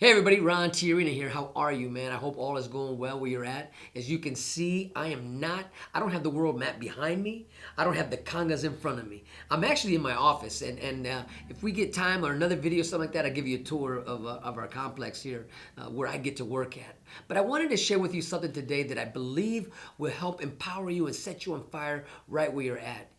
Hey everybody, Ron TYRO here. How are you, man? I hope all is going well where you're at. As you can see, I don't have the world map behind me. I don't have the congas in front of me. I'm actually in my office, and if we get time or another video, something like that, I'll give you a tour of our complex here where I get to work at. But I wanted to share with you something today that I believe will help empower you and set you on fire right where you're at.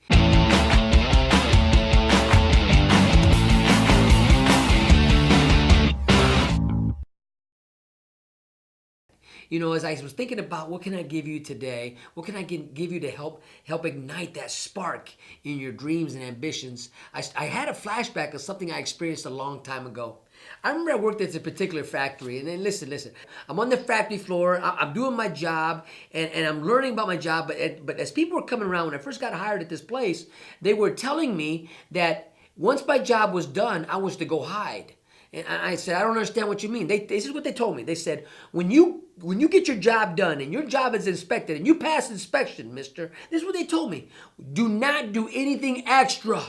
As I was thinking about what can I give you today, what can I give you to help ignite that spark in your dreams and ambitions, I had a flashback of something I experienced a long time ago. I remember I worked at a particular factory, and then listen. I'm on the factory floor, I'm doing my job, and I'm learning about my job, but as people were coming around, when I first got hired at this place, they were telling me that once my job was done, I was to go hide. And I said, I don't understand what you mean. This is what they told me. They said, when you get your job done and your job is inspected and you pass inspection, mister, this is what they told me. Do not do anything extra.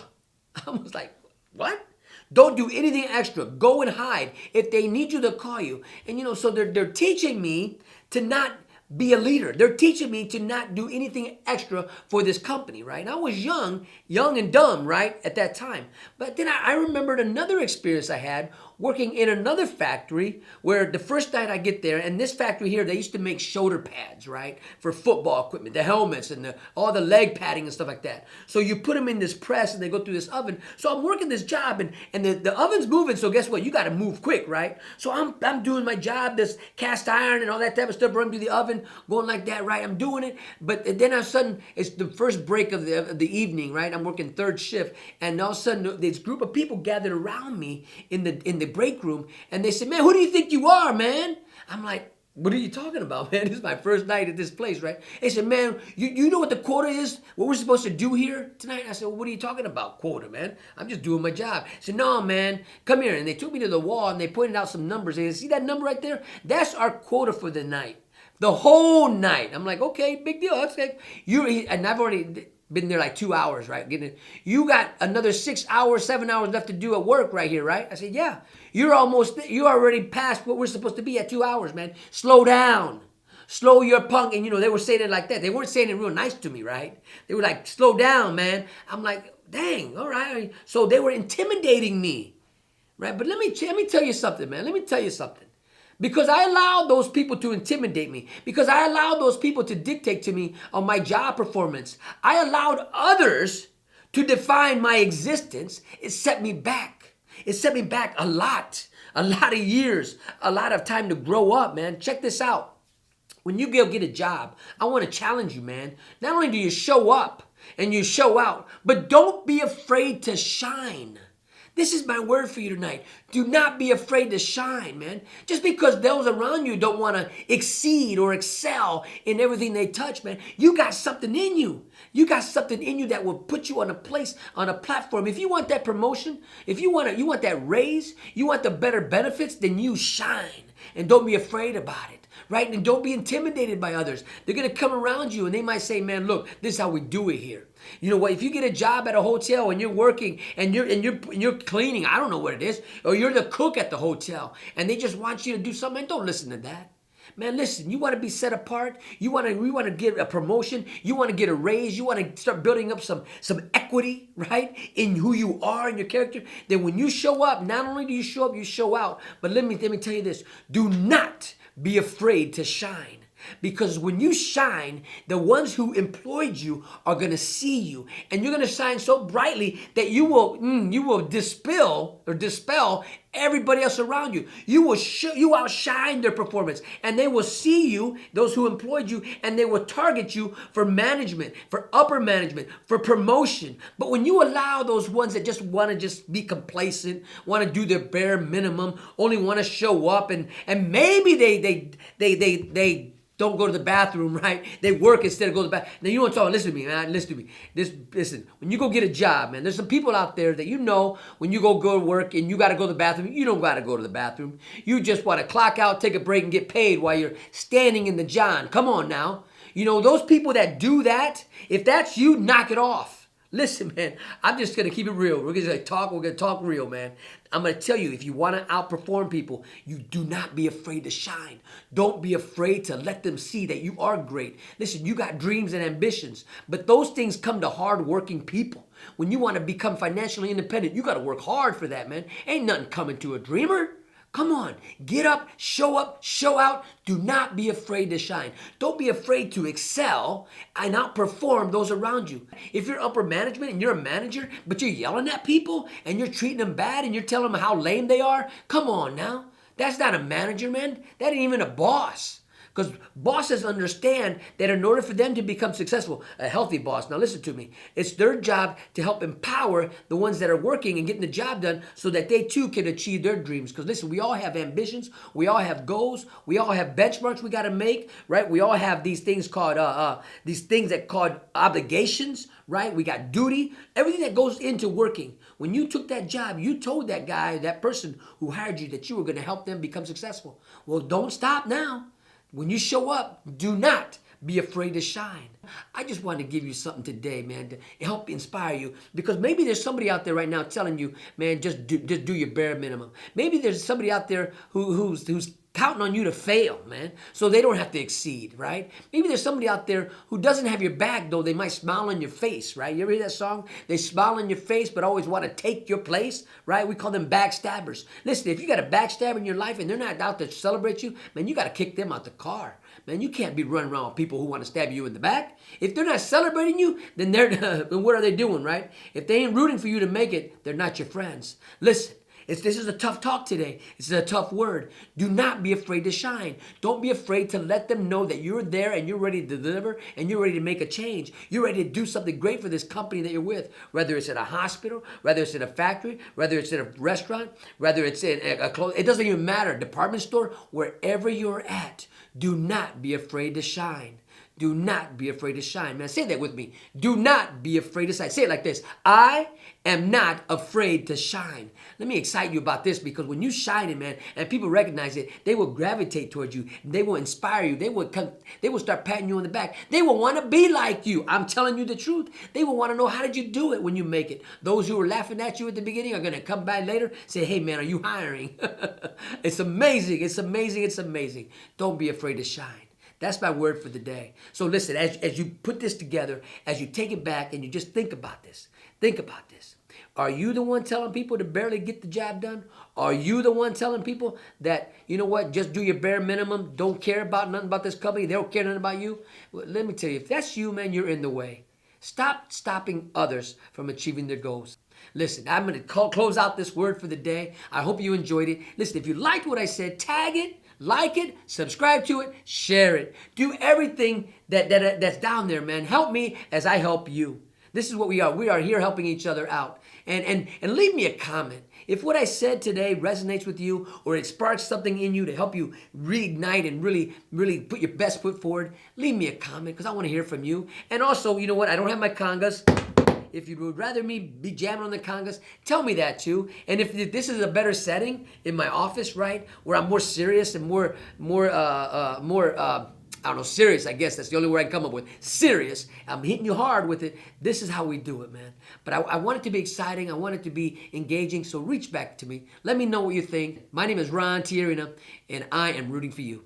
I was like, what? Don't do anything extra. Go and hide. If they need you, they'll call you. And so they're teaching me to not be a leader. They're teaching me to not do anything extra for this company, right? And I was young and dumb, right, at that time. But then I remembered another experience I had working in another factory where the first night I get there, and this factory here, they used to make shoulder pads, right, for football equipment, the helmets and all the leg padding and stuff like that. So you put them in this press and they go through this oven. So I'm working this job and the oven's moving. So guess what? You got to move quick, right? So I'm doing my job, this cast iron and all that type of stuff, running through the oven, going like that, right? I'm doing it. But then all of a sudden, it's the first break of the evening, right? I'm working third shift. And all of a sudden, this group of people gathered around me in the break room. And they said, man, who do you think you are, man? I'm like, what are you talking about, man? This is my first night at this place, right? They said, man, you know what the quota is? What we're supposed to do here tonight? I said, well, what are you talking about, quota, man? I'm just doing my job. They said, no, man, come here. And they took me to the wall and they pointed out some numbers. They said, see that number right there? That's our quota for the night. The whole night. I'm like, okay, big deal. That's okay. And I've already been there like 2 hours, right? You got another 6 hours, 7 hours left to do at work right here, right? I said, yeah. You're already past what we're supposed to be at 2 hours, man. Slow down. Slow your punk. And they were saying it like that. They weren't saying it real nice to me, right? They were like, slow down, man. I'm like, dang, all right. So they were intimidating me, right? But let me tell you something, man. Let me tell you something. Because I allowed those people to intimidate me. Because I allowed those people to dictate to me on my job performance. I allowed others to define my existence. It set me back. It set me back a lot. A lot of years. A lot of time to grow up, man. Check this out. When you go get a job, I want to challenge you, man. Not only do you show up and you show out, but don't be afraid to shine. This is my word for you tonight. Do not be afraid to shine, man. Just because those around you don't want to exceed or excel in everything they touch, man. You got something in you. You got something in you that will put you on a place, on a platform. If you want that promotion, if you want that raise, you want the better benefits, then you shine. And don't be afraid about it, right? And don't be intimidated by others. They're going to come around you and they might say, man, look, this is how we do it here. You know what? If you get a job at a hotel and you're working and you're cleaning, I don't know what it is, or you're the cook at the hotel and they just want you to do something, don't listen to that. Man, listen, you want to be set apart. We want to get a promotion. You want to get a raise. You want to start building up some equity, right, in who you are and your character. Then when you show up, not only do you show up, you show out. But let me tell you this. Do not be afraid to shine. Because when you shine, the ones who employed you are going to see you. And you're going to shine so brightly that you will dispel everybody else around you. You outshine their performance. And they will see you, those who employed you, and they will target you for management, for upper management, for promotion. But when you allow those ones that just want to just be complacent, want to do their bare minimum, only want to show up, and maybe they don't go to the bathroom, right? They work instead of go to the bathroom. Now, you know what I'm talking. Listen to me, man. Listen to me. Listen, when you go get a job, man, there's some people out there that when you go to work and you got to go to the bathroom, you don't got to go to the bathroom. You just want to clock out, take a break, and get paid while you're standing in the john. Come on now. Those people that do that, if that's you, knock it off. Listen, man, I'm just going to keep it real. We're going to talk. We're going to talk real, man. I'm going to tell you, if you want to outperform people, you do not be afraid to shine. Don't be afraid to let them see that you are great. Listen, you got dreams and ambitions, but those things come to hard-working people. When you want to become financially independent, you got to work hard for that, man. Ain't nothing coming to a dreamer. Come on, get up, show out. Do not be afraid to shine. Don't be afraid to excel and outperform those around you. If you're upper management and you're a manager, but you're yelling at people and you're treating them bad and you're telling them how lame they are, come on now. That's not a manager, man. That ain't even a boss. Because bosses understand that in order for them to become successful, a healthy boss, now listen to me, it's their job to help empower the ones that are working and getting the job done so that they too can achieve their dreams. Because listen, we all have ambitions, we all have goals, we all have benchmarks we got to make, right? We all have these things called obligations, right? We got duty, everything that goes into working. When you took that job, you told that guy, that person who hired you, that you were going to help them become successful. Well, don't stop now. When you show up, do not be afraid to shine. I just want to give you something today, man, to help inspire you. Because maybe there's somebody out there right now telling you, man, just do your bare minimum. Maybe there's somebody out there who's counting on you to fail, man, so they don't have to exceed, right? Maybe there's somebody out there who doesn't have your back, though they might smile on your face, right? You ever hear that song? They smile on your face, but always want to take your place, right? We call them backstabbers. Listen, if you got a backstabber in your life and they're not out to celebrate you, man, you got to kick them out the car. Man, you can't be running around with people who want to stab you in the back. If they're not celebrating you, then then what are they doing, right? If they ain't rooting for you to make it, they're not your friends. Listen. This is a tough talk today. This is a tough word. Do not be afraid to shine. Don't be afraid to let them know that you're there and you're ready to deliver and you're ready to make a change. You're ready to do something great for this company that you're with, whether it's at a hospital, whether it's in a factory, whether it's in a restaurant, whether it's in a clothes. It doesn't even matter. Department store, wherever you're at, do not be afraid to shine. Do not be afraid to shine. Man, say that with me. Do not be afraid to shine. Say it like this. I am not afraid to shine. Let me excite you about this, because when you shine it, man, and people recognize it, they will gravitate towards you. They will inspire you. They will start patting you on the back. They will want to be like you. I'm telling you the truth. They will want to know, how did you do it when you make it? Those who were laughing at you at the beginning are going to come by later, say, hey, man, are you hiring? It's amazing. It's amazing. It's amazing. Don't be afraid to shine. That's my word for the day. So listen, as you put this together, as you take it back and you just think about this. Think about this. Are you the one telling people to barely get the job done? Are you the one telling people that, you know what, just do your bare minimum, don't care about nothing about this company, they don't care nothing about you? Well, let me tell you, if that's you, man, you're in the way. Stop stopping others from achieving their goals. Listen, I'm going to close out this word for the day. I hope you enjoyed it. Listen, if you liked what I said, tag it, like it, subscribe to it, share it. Do everything that's down there, man. Help me as I help you. This is what we are. We are here helping each other out. And leave me a comment. If what I said today resonates with you, or it sparks something in you to help you reignite and really, really put your best foot forward, leave me a comment, because I want to hear from you. And also, you know what? I don't have my congas. If you would rather me be jamming on the congas, tell me that too. And if this is a better setting in my office, right, where I'm more serious and more I don't know, serious, I guess that's the only word I can come up with. Serious. I'm hitting you hard with it. This is how we do it, man. But I want it to be exciting. I want it to be engaging. So reach back to me. Let me know what you think. My name is Ron TYRO, and I am rooting for you.